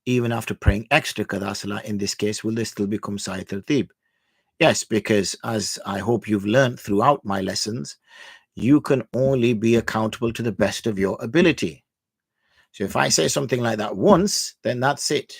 even after praying extra qada salat? In this case, will they still become Sahib-e-Tartib? Yes, because as I hope you've learned throughout my lessons, You can only be accountable to the best of your ability. So if I say something like that once, then that's it.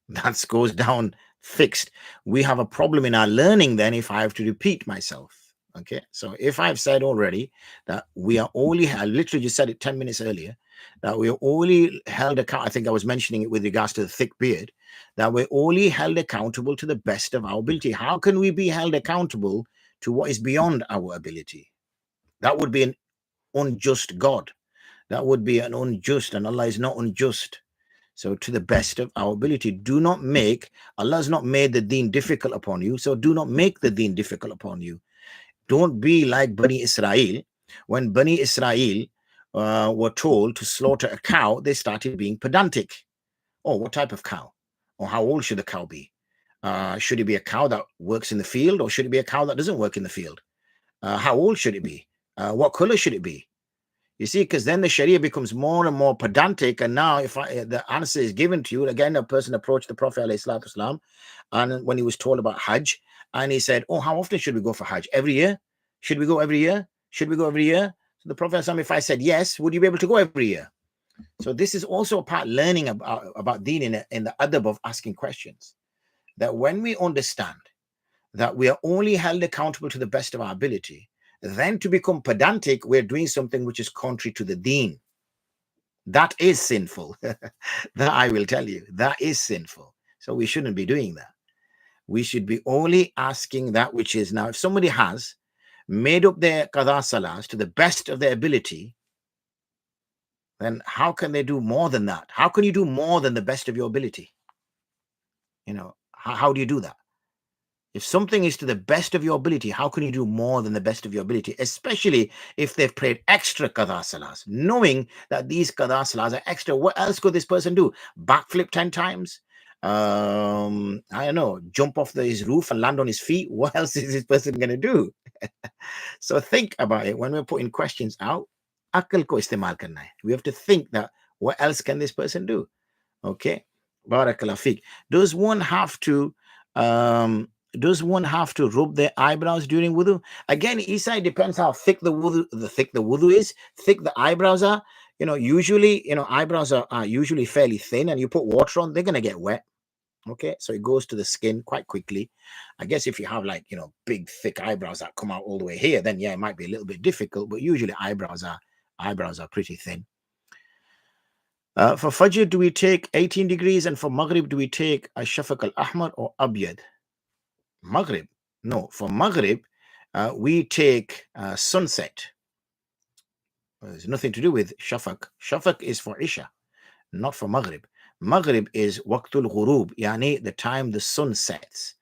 That goes down fixed. We have a problem in our learning then if I have to repeat myself. Okay, so if I've said already that we are only, I literally just said it 10 minutes earlier, that we're only held account, I think I was mentioning it with regards to the thick beard, that we're only held accountable to the best of our ability. How can we be held accountable to what is beyond our ability? That would be an unjust God. That would be an unjust, and Allah is not unjust. So to the best of our ability, do not make, Allah has not made the deen difficult upon you, so do not make the deen difficult upon you. Don't be like Bani Israel. When Bani Israel were told to slaughter a cow, they started being pedantic. Oh, what type of cow? Or how old should the cow be? Should it be a cow that works in the field, or should it be a cow that doesn't work in the field? How old should it be? What color should it be? You see, because then the Sharia becomes more and more pedantic. And now, if the answer is given to you, again, a person approached the Prophet ﷺ, and when he was told about Hajj, and he said, "Oh, how often should we go for Hajj? Every year? Should we go every year? Should we go every year?" So the Prophet ﷺ, if I said yes, would you be able to go every year? So this is also a part learning about Deen in the adab of asking questions. That when we understand that we are only held accountable to the best of our ability, then to become pedantic, we're doing something which is contrary to the deen. That is sinful. That I will tell you, that is sinful. So we shouldn't be doing that. We should be only asking that which is. Now, if somebody has made up their qada salahs to the best of their ability, then how can they do more than that? How can you do more than the best of your ability? You know, how do you do that? If something is to the best of your ability, how can you do more than the best of your ability? Especially if they've prayed extra qada salahs, knowing that these qada salahs are extra. What else could this person do? Backflip 10 times? I don't know, jump off his roof and land on his feet? What else is this person going to do? So think about it when we're putting questions out. Akal ko istemal karna hai. We have to think that what else can this person do? Okay. Barakallah fiqh. Does one have to rub their eyebrows during wudu? Again, Isa, it depends how thick the wudu is, thick the eyebrows are. Usually, eyebrows are usually fairly thin, and you put water on, they're gonna get wet. Okay, so it goes to the skin quite quickly. I guess if you have big thick eyebrows that come out all the way here, then yeah, it might be a little bit difficult, but usually eyebrows are pretty thin. For Fajr, do we take 18 degrees? And for Maghrib, do we take a Shafaq al-Ahmar or Abyad? Maghrib? No, for Maghrib, we take sunset. There's nothing to do with Shafaq. Shafaq is for Isha, not for Maghrib. Maghrib is Waqtul Ghurub, yani the time the sun sets.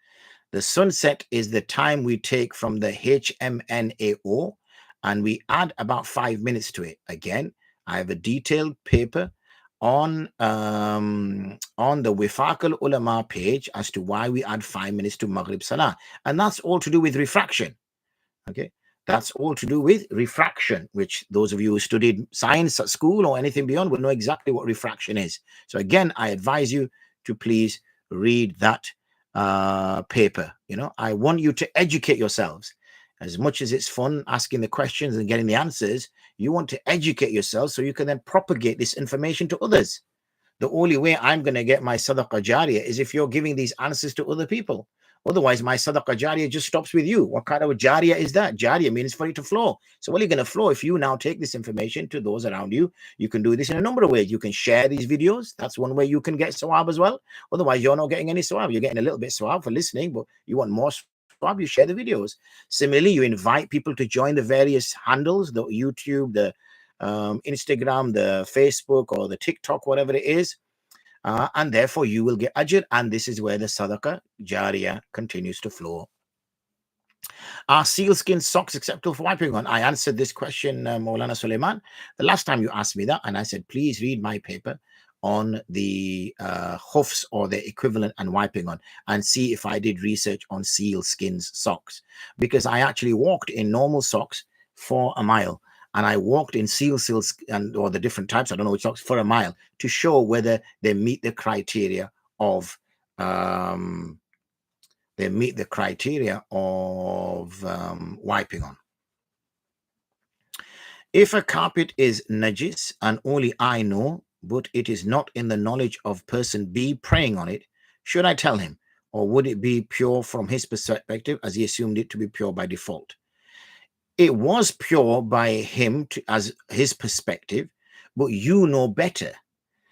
The sunset is the time we take from the HMNAO, and we add about 5 minutes to it. Again, I have a detailed paper on the Wifaq al-Ulama page as to why we add 5 minutes to Maghrib Salah. And that's all to do with refraction. Okay, that's all to do with refraction, which those of you who studied science at school or anything beyond will know exactly what refraction is. So again, I advise you to please read that paper. I want you to educate yourselves. As much as it's fun asking the questions and getting the answers, you want to educate yourself so you can then propagate this information to others. The only way I'm going to get my sadaqah jariyah is if you're giving these answers to other people. Otherwise, my sadaqah jariyah just stops with you. What kind of a jariyah is that? Jariyah means for it to flow. So what are you going to flow? If you now take this information to those around you, you can do this in a number of ways. You can share these videos. That's one way you can get sawab as well. Otherwise, you're not getting any sawab. You're getting a little bit sawab for listening, but you want more sawab, you share the videos. Similarly, you invite people to join the various handles, the YouTube, the Instagram, the Facebook, or the TikTok, whatever it is. And therefore you will get ajr, and this is where the sadaqah jariyah continues to flow. Are sealskin socks acceptable for wiping on? I answered this question, Maulana Suleiman, the last time you asked me that, and I said, please read my paper on the hoofs or the equivalent and wiping on, and see if I did research on sealskins socks, because I actually walked in normal socks for a mile. And I walked in seals or the different types, I don't know which socks, for a mile to show whether they meet the criteria of wiping on. If a carpet is najis and only I know, but it is not in the knowledge of person B praying on it, should I tell him? Or would it be pure from his perspective as he assumed it to be pure by default? It was pure by him as his perspective, but you know better.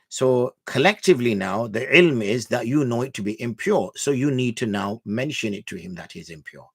So collectively now, the ilm is that you know it to be impure. So you need to now mention it to him that is impure.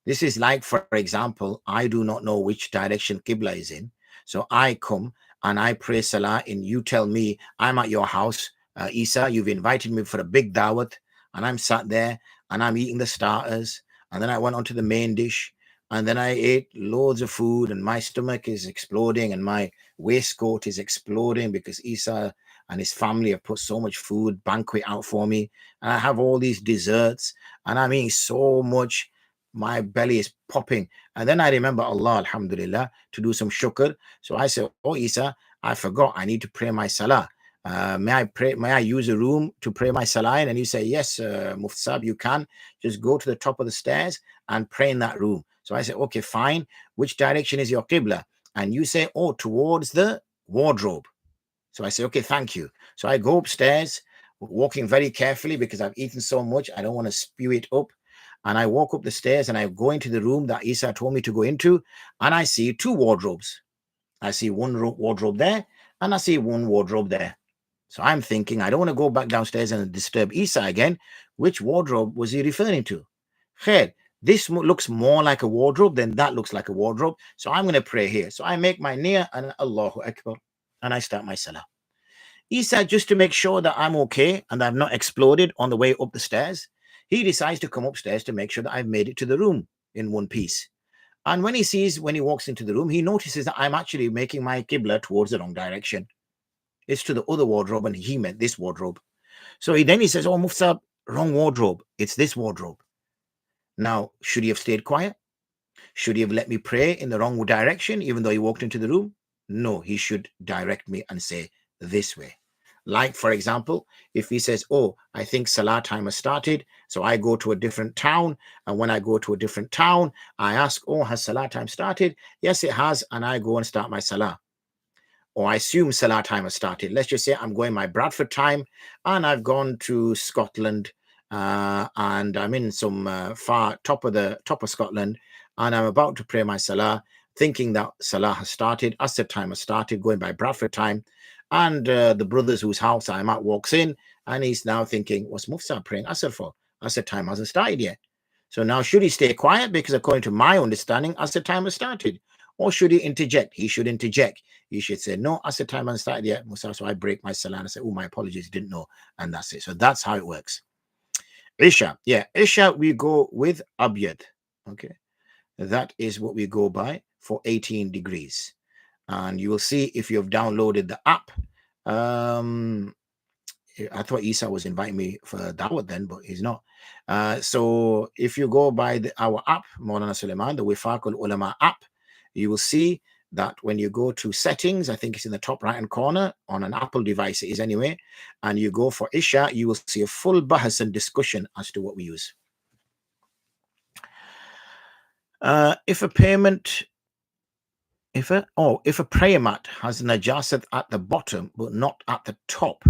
This is like, for example, I do not know which direction Qibla is in. So I come and I pray Salah and you tell me I'm at your house, Isa, you've invited me for a big dawat and I'm sat there and I'm eating the starters. And then I went on to the main dish and then I ate loads of food and my stomach is exploding and my waistcoat is exploding because Isa and his family have put so much food banquet out for me. And I have all these desserts and I'm eating so much. My belly is popping. And then I remember Allah, alhamdulillah, to do some shukr. So I said, oh, Isa, I forgot. I need to pray my salah. May I use a room to pray my salah in? And you say, yes, Mufti Sahib, you can. Just go to the top of the stairs and pray in that room. So I said, okay, fine. Which direction is your qibla? And you say, oh, towards the wardrobe. So I say, okay, thank you. So I go upstairs, walking very carefully because I've eaten so much. I don't want to spew it up. And I walk up the stairs and I go into the room that Isa told me to go into. And I see two wardrobes. I see one wardrobe there and I see one wardrobe there. So I'm thinking, I don't want to go back downstairs and disturb Isa again. Which wardrobe was he referring to? Khair, this looks more like a wardrobe than that looks like a wardrobe. So I'm going to pray here. So I make my niyyah and Allahu Akbar. And I start my salah. Isa, just to make sure that I'm okay and I've not exploded on the way up the stairs, he decides to come upstairs to make sure that I've made it to the room in one piece. And when he walks into the room, he notices that I'm actually making my qibla towards the wrong direction. It's to the other wardrobe, and he meant this wardrobe. So he says, oh, Mufti Sahib, wrong wardrobe. It's this wardrobe. Now, should he have stayed quiet? Should he have let me pray in the wrong direction, even though he walked into the room? No, he should direct me and say this way. Like, for example, if he says, oh, I think Salah time has started, so I go to a different town, and when I go to a different town, I ask, oh, has Salah time started? Yes, it has, and I go and start my Salah. Or I assume Salah time has started. Let's just say I'm going my Bradford time, and I've gone to Scotland, and I'm in some far top of Scotland, and I'm about to pray my Salah, thinking that Salah has started, Asr time has started, going by Bradford time. And the brothers whose house I'm at walks in and he's now thinking, what's Mufti Sahib praying Asr for? Asr time hasn't started yet. So now should he stay quiet? Because according to my understanding, Asr time has started. Or should he interject? He should interject. He should say, no, Asr time hasn't started yet. So I break my salah and say, oh, my apologies, didn't know. And that's it. So that's how it works. Isha. Yeah, Isha, we go with Abyad. Okay. That is what we go by for 18 degrees. And you will see if you have downloaded the app. I thought Isa was inviting me for Dawat then, but he's not. So if you go by our app, Maulana Suleiman, the Wifaqul Ulama app, you will see that when you go to settings, I think it's in the top right-hand corner on an Apple device, it is anyway, and you go for Isha, you will see a full bahas and discussion as to what we use. If a prayer mat has Najaset at the bottom but not at the top,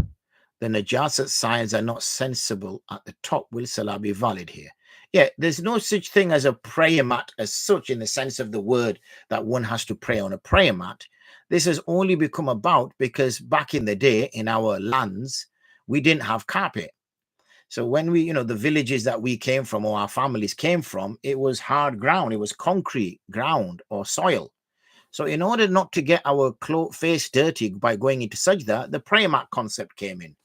the Najaset signs are not sensible at the top. Will Salah be valid here? Yeah, there's no such thing as a prayer mat as such in the sense of the word that one has to pray on a prayer mat. This has only become about because back in the day in our lands, we didn't have carpet. So when we, the villages that we came from or our families came from, it was hard ground. It was concrete ground or soil. So in order not to get our face dirty by going into sajda, the prayer mat concept came in.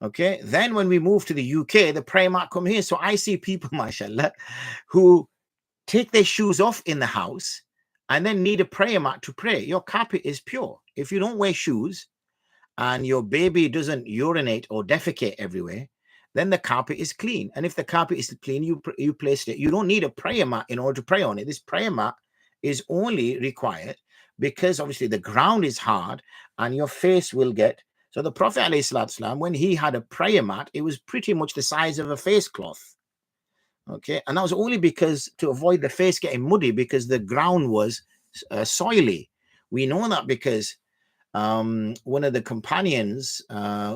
Okay. Then when we moved to the UK, the prayer mat come here. So I see people, mashallah, who take their shoes off in the house and then need a prayer mat to pray. Your carpet is pure. If you don't wear shoes and your baby doesn't urinate or defecate everywhere, then the carpet is clean. And if the carpet is clean, you placed it. You don't need a prayer mat in order to pray on it. This prayer mat is only required because obviously the ground is hard and your face will get. So the Prophet ﷺ, when he had a prayer mat, it was pretty much the size of a face cloth. Okay. And that was only because to avoid the face getting muddy because the ground was soily. We know that because one of the companions,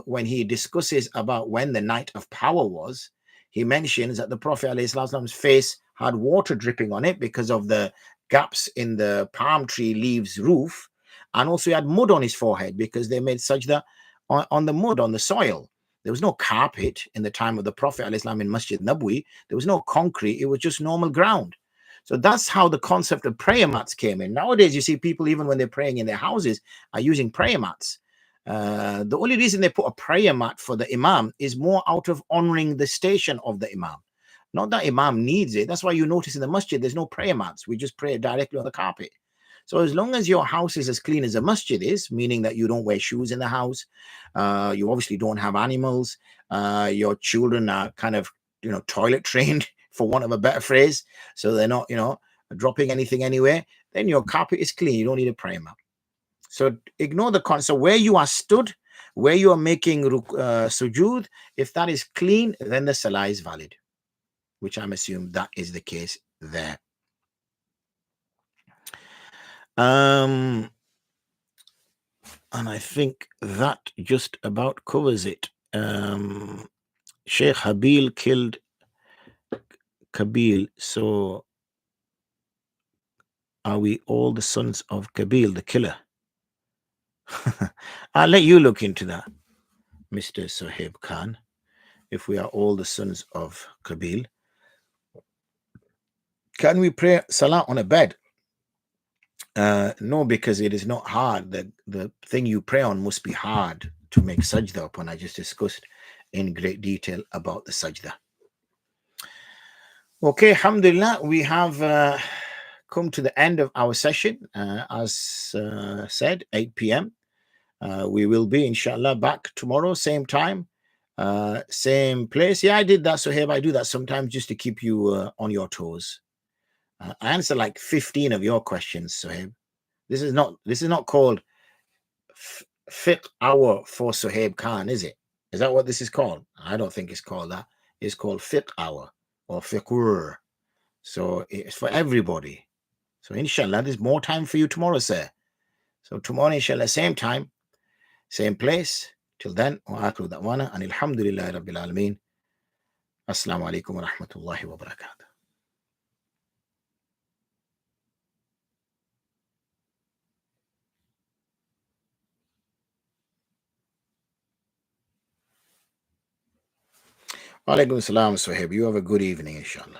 when he discusses about when the night of power was, he mentions that the Prophet ﷺ's face had water dripping on it because of the gaps in the palm tree leaves roof, and also he had mud on his forehead because they made sajda on the mud, on the soil. There was no carpet in the time of the Prophet ﷺ in Masjid Nabwi. There was no concrete. It was just normal ground. So that's how the concept of prayer mats came in. Nowadays, you see people, even when they're praying in their houses, are using prayer mats. The only reason they put a prayer mat for the imam is more out of honoring the station of the imam. Not that imam needs it. That's why you notice in the masjid, there's no prayer mats. We just pray directly on the carpet. So as long as your house is as clean as a masjid is, meaning that you don't wear shoes in the house, you obviously don't have animals, your children are kind of, toilet trained, for want of a better phrase, so they're not, dropping anything anywhere, then your carpet is clean. You don't need a prayer mat. So ignore the concept. Where you are stood, where you are making sujood, if that is clean, then the salah is valid, which I'm assuming that is the case there. And I think that just about covers it. Shaykh Habeel killed Kabeel, so are we all the sons of Kabeel, the killer? I'll let you look into that, Mr. Sahib Khan, if we are all the sons of Kabeel. Can we pray salah on a bed? No, because it is not hard. The thing you pray on must be hard to make sajda upon. I just discussed in great detail about the sajda. Okay, alhamdulillah, we have come to the end of our session. As said, 8 p.m. We will be, inshallah, back tomorrow, same time, same place. Yeah, I did that, Suhaib. I do that sometimes just to keep you on your toes. I answer like 15 of your questions, Suhaib. This is not called Fiqhour for Suhaib Khan, is it? Is that what this is called? I don't think it's called that. It's called Fiqhour or Fiqhour. So it's for everybody. So inshallah, there's more time for you tomorrow, sir. So tomorrow, inshallah, same time, same place. Till then, wa akhiru da'wana and alhamdulillahi rabbil alameen. Assalamu alaikum wa rahmatullahi wa barakatuh. Wa alaikum assalam, Suhaib. You have a good evening, inshallah.